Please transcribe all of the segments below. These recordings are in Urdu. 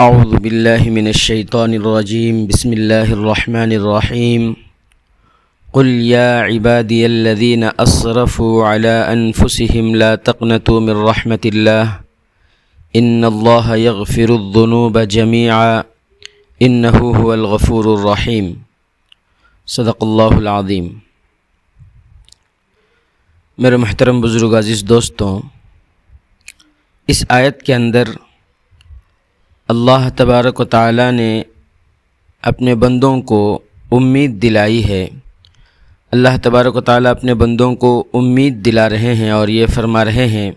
اعوذ باللہ من الشیطان الرجیم بسم اللہ الرحمن الرحیم قل یا عبادی الذین اسرفوا علی انفسهم لا تقنطوا من رحمت اللہ ان اللہ یغفر الذنوب جميعا انہ هو الغفور الرحیم۔ صدق اللہ العظیم۔ میرے محترم بزرگ عزیز دوستوں، اس آیت کے اندر اللہ تبارک و تعالیٰ نے اپنے بندوں کو امید دلائی ہے۔ اللہ تبارک و تعالیٰ اپنے بندوں کو امید دلا رہے ہیں اور یہ فرما رہے ہیں،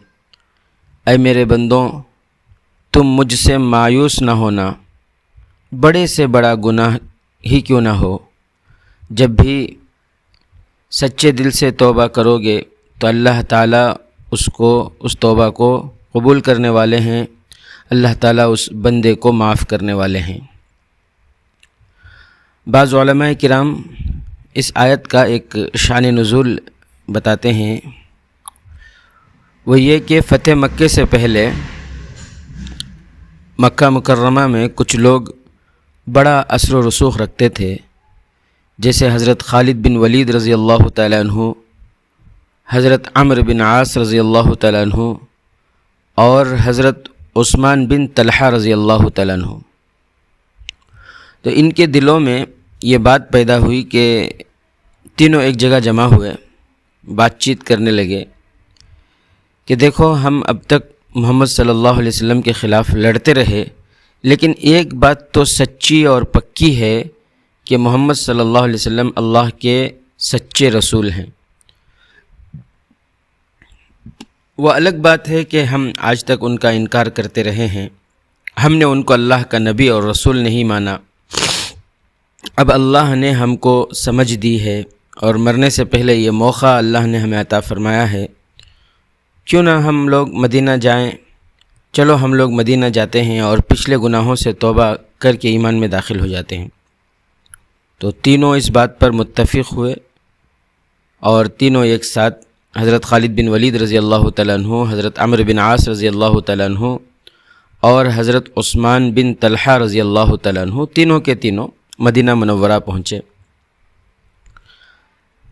اے میرے بندوں، تم مجھ سے مایوس نہ ہونا، بڑے سے بڑا گناہ ہی کیوں نہ ہو، جب بھی سچے دل سے توبہ کرو گے تو اللہ تعالیٰ اس توبہ کو قبول کرنے والے ہیں، اللہ تعالیٰ اس بندے کو معاف کرنے والے ہیں۔ بعض علماء کرام اس آیت کا ایک شان نزول بتاتے ہیں، وہ یہ کہ فتح مکے سے پہلے مکہ مکرمہ میں کچھ لوگ بڑا اثر و رسوخ رکھتے تھے، جیسے حضرت خالد بن ولید رضی اللہ تعالیٰ عنہ، حضرت عمرو بن عاص رضی اللہ تعالیٰ عنہ اور حضرت عثمان بن طلحہ رضی اللہ تعالیٰ عنہ۔ تو ان کے دلوں میں یہ بات پیدا ہوئی کہ تینوں ایک جگہ جمع ہوئے، بات چیت کرنے لگے کہ دیکھو، ہم اب تک محمد صلی اللہ علیہ وسلم کے خلاف لڑتے رہے، لیکن ایک بات تو سچی اور پکی ہے کہ محمد صلی اللہ علیہ وسلم اللہ کے سچے رسول ہیں۔ وہ الگ بات ہے کہ ہم آج تک ان کا انکار کرتے رہے ہیں، ہم نے ان کو اللہ کا نبی اور رسول نہیں مانا۔ اب اللہ نے ہم کو سمجھ دی ہے اور مرنے سے پہلے یہ موقع اللہ نے ہمیں عطا فرمایا ہے، کیوں نہ ہم لوگ مدینہ جائیں؟ چلو ہم لوگ مدینہ جاتے ہیں اور پچھلے گناہوں سے توبہ کر کے ایمان میں داخل ہو جاتے ہیں۔ تو تینوں اس بات پر متفق ہوئے اور تینوں ایک ساتھ حضرت خالد بن ولید رضی اللہ تعالیٰ عنہ، حضرت عمرو بن عاص رضی اللہ تعالیٰ عنہ اور حضرت عثمان بن طلحہ رضی اللہ تعالیٰ عنہ، تینوں کے تینوں مدینہ منورہ پہنچے۔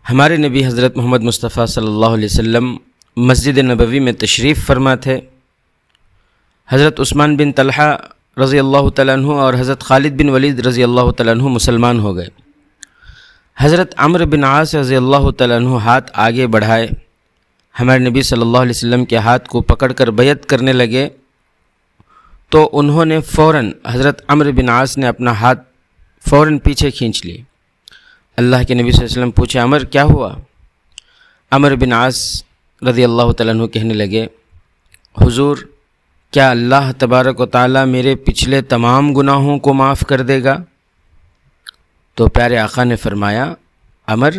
ہمارے نبی حضرت محمد مصطفیٰ صلی اللہ علیہ وسلم مسجد نبوی میں تشریف فرما تھے۔ حضرت عثمان بن طلحہ رضی اللہ تعالیٰ عنہ اور حضرت خالد بن ولید رضی اللہ تعالیٰ عنہ مسلمان ہو گئے۔ حضرت عمرو بن عاص رضی اللہ تعالیٰ عنہ ہاتھ آگے بڑھائے، ہمارے نبی صلی اللہ علیہ وسلم کے ہاتھ کو پکڑ کر بیعت کرنے لگے، تو انہوں نے فوراً، حضرت عمرو بن عاص نے اپنا ہاتھ فوراً پیچھے کھینچ لیے۔ اللہ کے نبی صلی اللہ علیہ وسلم پوچھے، عمر کیا ہوا؟ عمرو بن عاص رضی اللہ تعالیٰ عنہ کہنے لگے، حضور، کیا اللہ تبارک و تعالیٰ میرے پچھلے تمام گناہوں کو معاف کر دے گا؟ تو پیارے آقا نے فرمایا، عمر،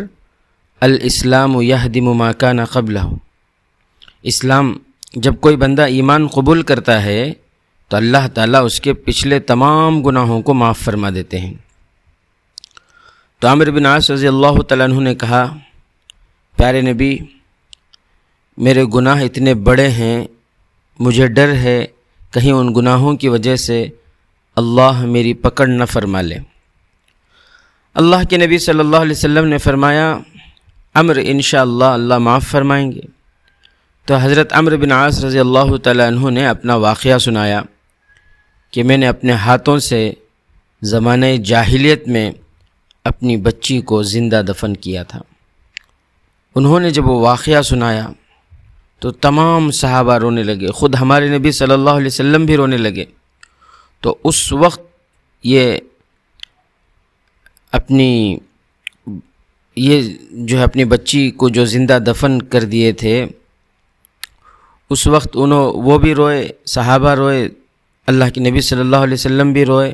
الاسلام یہدم ما کان قبلہ، اسلام جب کوئی بندہ ایمان قبول کرتا ہے تو اللہ تعالیٰ اس کے پچھلے تمام گناہوں کو معاف فرما دیتے ہیں۔ تو عمرو بن عاص رضی اللہ تعالیٰ عنہ نے کہا، پیارے نبی، میرے گناہ اتنے بڑے ہیں، مجھے ڈر ہے کہیں ان گناہوں کی وجہ سے اللہ میری پکڑ نہ فرما لے۔ اللہ کے نبی صلی اللہ علیہ وسلم نے فرمایا، عمر، انشاءاللہ اللہ معاف فرمائیں گے۔ تو حضرت عمرو بن عاص رضی اللہ تعالیٰ عنہ نے اپنا واقعہ سنایا کہ میں نے اپنے ہاتھوں سے زمانہ جاہلیت میں اپنی بچی کو زندہ دفن کیا تھا۔ انہوں نے جب وہ واقعہ سنایا تو تمام صحابہ رونے لگے، خود ہمارے نبی صلی اللہ علیہ وسلم بھی رونے لگے۔ تو اس وقت یہ اپنی بچی کو جو زندہ دفن کر دیے تھے، اس وقت وہ بھی روئے، صحابہ روئے، اللہ کے نبی صلی اللہ علیہ وسلم بھی روئے۔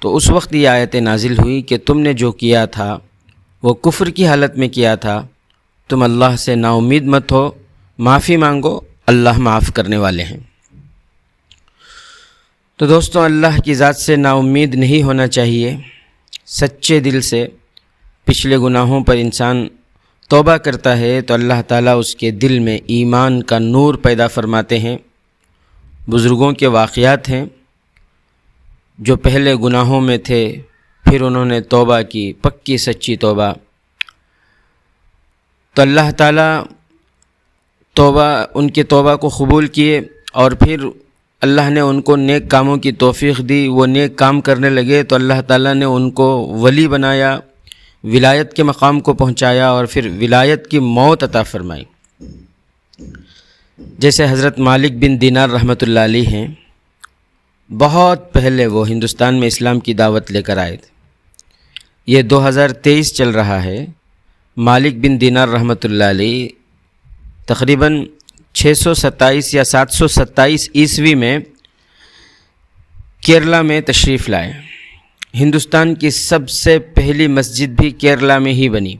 تو اس وقت یہ آیت نازل ہوئی کہ تم نے جو کیا تھا وہ کفر کی حالت میں کیا تھا، تم اللہ سے نا امید مت ہو، معافی مانگو، اللہ معاف کرنے والے ہیں۔ تو دوستوں، اللہ کی ذات سے نا امید نہیں ہونا چاہیے، سچے دل سے پچھلے گناہوں پر انسان توبہ کرتا ہے تو اللہ تعالیٰ اس کے دل میں ایمان کا نور پیدا فرماتے ہیں۔ بزرگوں کے واقعات ہیں، جو پہلے گناہوں میں تھے، پھر انہوں نے توبہ کی، پکی سچی توبہ، تو اللہ تعالیٰ ان کی توبہ کو قبول کیے، اور پھر اللہ نے ان کو نیک کاموں کی توفیق دی، وہ نیک کام کرنے لگے تو اللہ تعالیٰ نے ان کو ولی بنایا، ولایت کے مقام کو پہنچایا، اور پھر ولایت کی موت عطا فرمائی۔ جیسے حضرت مالک بن دینار رحمۃ اللہ علیہ ہیں، بہت پہلے وہ ہندوستان میں اسلام کی دعوت لے کر آئے تھے۔ یہ 2023 چل رہا ہے۔ مالک بن دینار رحمۃ اللہ علیہ تقریباً 627 یا 727 عیسوی میں کیرلا میں تشریف لائے۔ ہندوستان کی سب سے پہلی مسجد بھی کیرلا میں ہی بنی،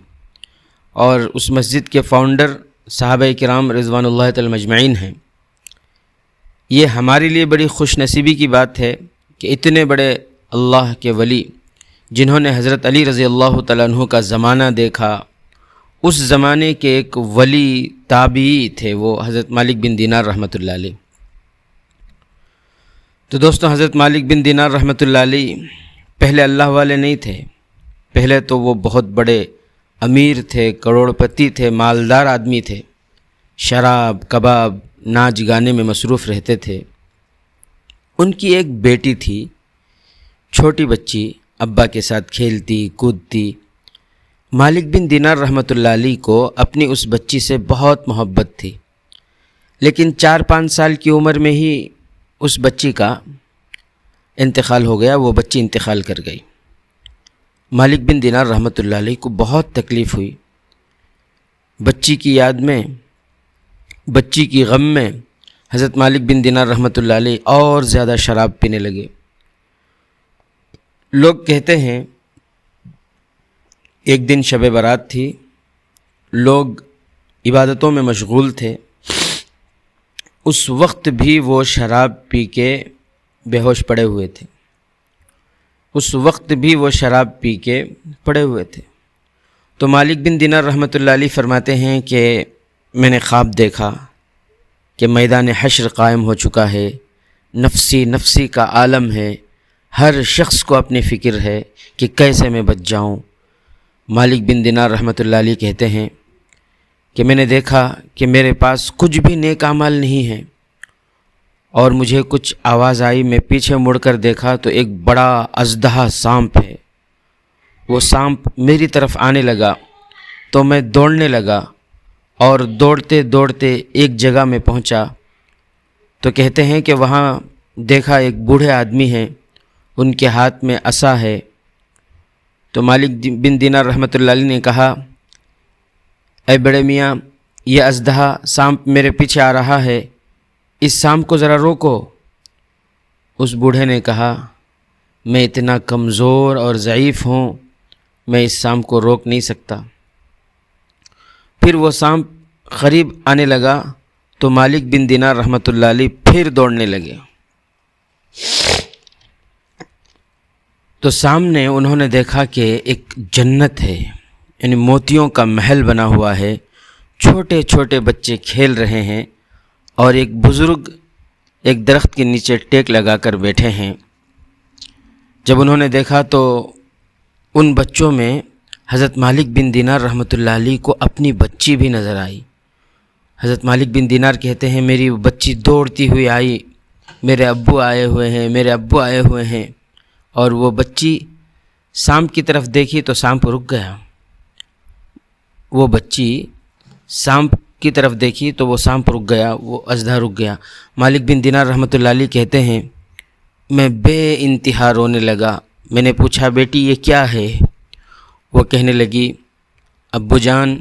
اور اس مسجد کے فاؤنڈر صحابہ کرام رضوان اللہ تعالی مجمعین ہیں۔ یہ ہمارے لیے بڑی خوش نصیبی کی بات ہے کہ اتنے بڑے اللہ کے ولی، جنہوں نے حضرت علی رضی اللہ تعالیٰ عنہ کا زمانہ دیکھا، اس زمانے کے ایک ولی تابعی تھے وہ حضرت مالک بن دینار رحمۃ اللہ علیہ۔ تو دوستوں، حضرت مالک بن دینار رحمۃ اللہ علیہ پہلے اللہ والے نہیں تھے، پہلے تو وہ بہت بڑے امیر تھے، کروڑ پتی تھے، مالدار آدمی تھے، شراب، کباب، ناچ گانے میں مصروف رہتے تھے۔ ان کی ایک بیٹی تھی، چھوٹی بچی، ابا کے ساتھ کھیلتی کودتی۔ مالک بن دینار رحمۃ اللہ علیہ کو اپنی اس بچی سے بہت محبت تھی، لیکن 4-5 سال کی عمر میں ہی اس بچی کا انتقال ہو گیا، وہ بچی انتقال کر گئی۔ مالک بن دینار رحمۃ اللہ علیہ کو بہت تکلیف ہوئی۔ بچی کی یاد میں، بچی کی غم میں حضرت مالک بن دینار رحمۃ اللہ علیہ اور زیادہ شراب پینے لگے۔ لوگ کہتے ہیں ایک دن شب برات تھی، لوگ عبادتوں میں مشغول تھے، اس وقت بھی وہ شراب پی کے بے ہوش پڑے ہوئے تھے، اس وقت بھی وہ شراب پی کے پڑے ہوئے تھے۔ تو مالک بن دینار رحمۃ اللہ علیہ فرماتے ہیں کہ میں نے خواب دیکھا کہ میدان حشر قائم ہو چکا ہے، نفسی نفسی کا عالم ہے، ہر شخص کو اپنی فکر ہے کہ کیسے میں بچ جاؤں۔ مالک بن دینار رحمۃ اللہ علیہ کہتے ہیں کہ میں نے دیکھا کہ میرے پاس کچھ بھی نیک اعمال نہیں ہیں، اور مجھے کچھ آواز آئی، میں پیچھے مڑ کر دیکھا تو ایک بڑا اژدہا سانپ ہے، وہ سانپ میری طرف آنے لگا تو میں دوڑنے لگا، اور دوڑتے دوڑتے ایک جگہ میں پہنچا تو کہتے ہیں کہ وہاں دیکھا ایک بوڑھے آدمی ہیں، ان کے ہاتھ میں عصا ہے۔ تو مالک بن دینار رحمۃ اللہ علیہ نے کہا، اے بڑے میاں، یہ اژدہا سانپ میرے پیچھے آ رہا ہے، اس سانپ کو ذرا روکو۔ اس بوڑھے نے کہا، میں اتنا کمزور اور ضعیف ہوں، میں اس سانپ کو روک نہیں سکتا۔ پھر وہ سانپ قریب آنے لگا تو مالک بن دینار رحمۃ اللہ علیہ پھر دوڑنے لگے۔ تو سامنے انہوں نے دیکھا کہ ایک جنت ہے، یعنی موتیوں کا محل بنا ہوا ہے، چھوٹے چھوٹے بچے کھیل رہے ہیں، اور ایک بزرگ ایک درخت کے نیچے ٹیک لگا کر بیٹھے ہیں۔ جب انہوں نے دیکھا تو ان بچوں میں حضرت مالک بن دینار رحمۃ اللہ علیہ کو اپنی بچی بھی نظر آئی۔ حضرت مالک بن دینار کہتے ہیں، میری بچی دوڑتی ہوئی آئی، میرے ابو آئے ہوئے ہیں، میرے ابو آئے ہوئے ہیں، اور وہ بچی سانپ کی طرف دیکھی تو سانپ رک گیا۔ وہ بچی سانپ کی طرف دیکھی تو وہ سانپ رک گیا، وہ اژدہا رک گیا۔ مالک بن دینار رحمۃ اللہ علیہ کہتے ہیں، میں بے انتہا رونے لگا۔ میں نے پوچھا، بیٹی یہ کیا ہے؟ وہ کہنے لگی، ابو جان،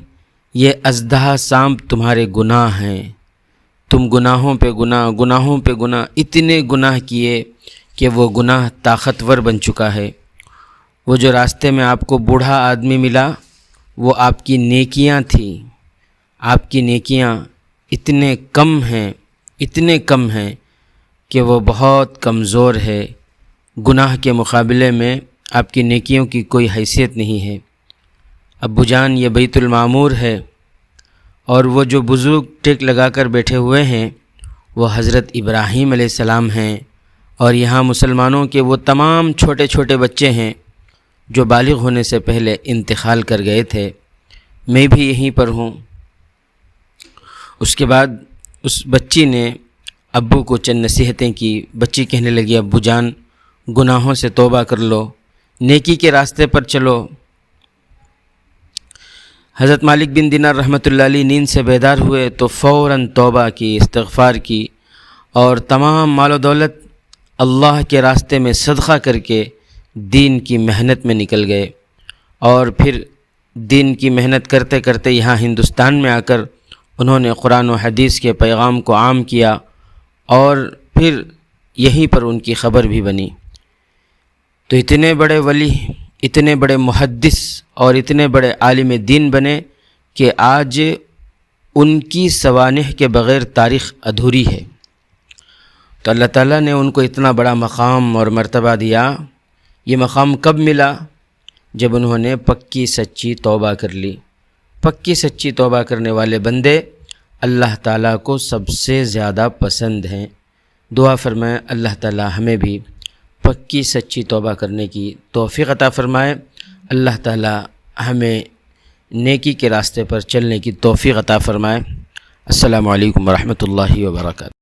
یہ اژدہا سانپ تمہارے گناہ ہیں، تم گناہوں پہ گناہ، گناہوں پہ گناہ، اتنے گناہ کیے کہ وہ گناہ طاقتور بن چکا ہے۔ وہ جو راستے میں آپ کو بوڑھا آدمی ملا، وہ آپ کی نیکیاں تھیں، آپ کی نیکیاں اتنے کم ہیں کہ وہ بہت کمزور ہے، گناہ کے مقابلے میں آپ کی نیکیوں کی کوئی حیثیت نہیں ہے۔ ابو جان، یہ بیت المعمور ہے، اور وہ جو بزرگ ٹیک لگا کر بیٹھے ہوئے ہیں وہ حضرت ابراہیم علیہ السلام ہیں، اور یہاں مسلمانوں کے وہ تمام چھوٹے چھوٹے بچے ہیں جو بالغ ہونے سے پہلے انتقال کر گئے تھے، میں بھی یہیں پر ہوں۔ اس کے بعد اس بچی نے ابو کو چند نصیحتیں کی۔ بچی کہنے لگی، ابو جان گناہوں سے توبہ کر لو، نیکی کے راستے پر چلو۔ حضرت مالک بن دینار رحمۃ اللہ علیہ نیند سے بیدار ہوئے تو فوراً توبہ کی، استغفار کی، اور تمام مال و دولت اللہ کے راستے میں صدقہ کر کے دین کی محنت میں نکل گئے، اور پھر دین کی محنت کرتے کرتے یہاں ہندوستان میں آ کر انہوں نے قرآن و حدیث کے پیغام کو عام کیا، اور پھر یہیں پر ان کی خبر بھی بنی۔ تو اتنے بڑے ولی، اتنے بڑے محدث اور اتنے بڑے عالم دین بنے کہ آج ان کی سوانح کے بغیر تاریخ ادھوری ہے۔ تو اللہ تعالیٰ نے ان کو اتنا بڑا مقام اور مرتبہ دیا۔ یہ مقام کب ملا؟ جب انہوں نے پکی سچی توبہ کر لی۔ پکی سچی توبہ کرنے والے بندے اللہ تعالیٰ کو سب سے زیادہ پسند ہیں۔ دعا فرمائیں اللہ تعالیٰ ہمیں بھی پکی سچی توبہ کرنے کی توفیق عطا فرمائے۔ اللہ تعالیٰ ہمیں نیکی کے راستے پر چلنے کی توفیق عطا فرمائے۔ السلام علیکم ورحمۃ اللہ وبرکاتہ۔